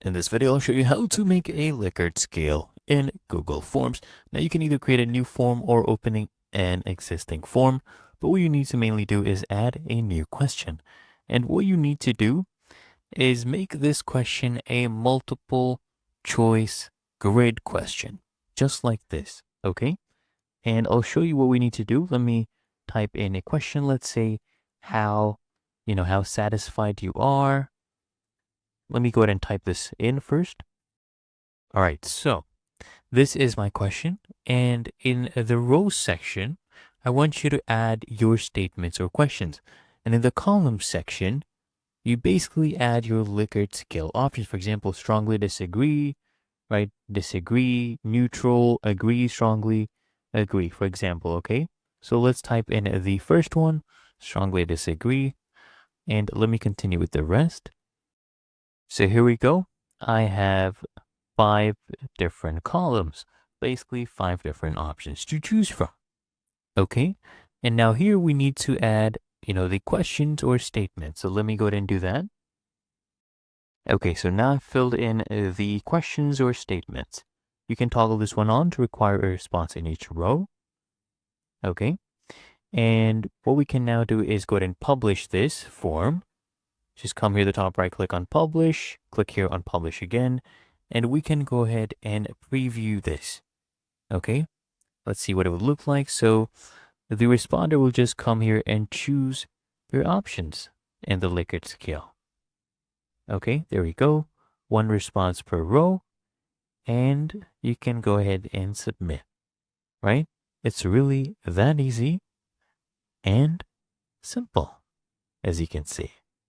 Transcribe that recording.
In this video, I'll show you how to make a Likert scale in Google Forms. Now you can either create a new form or opening an existing form, but what you need to mainly do is add a new question. And what you need to do is make this question a multiple choice grid question, just like this, okay? And I'll show you what we need to do. Let me type in a question. Let's say how satisfied you are. Let me go ahead and type this in first. All right, so this is my question. And in the rows section, I want you to add your statements or questions. And in the columns section, you basically add your Likert scale options. For example, strongly disagree, right? Disagree, neutral, agree strongly, agree, for example, okay? So let's type in the first one, strongly disagree, and let me continue with the rest. So here we go. I have 5 different columns, basically 5 different options to choose from. Okay, and now here we need to add, the questions or statements. So let me go ahead and do that. Okay, so now I've filled in the questions or statements. You can toggle this one on to require a response in each row. Okay, and what we can now do is go ahead and publish this form. Just come here to the top right, click on publish, click here on publish again, and we can go ahead and preview this. Okay, let's see what it would look like. So the responder will just come here and choose your options in the Likert scale. Okay, there we go. 1 response per row, and you can go ahead and submit, right? It's really that easy and simple, as you can see.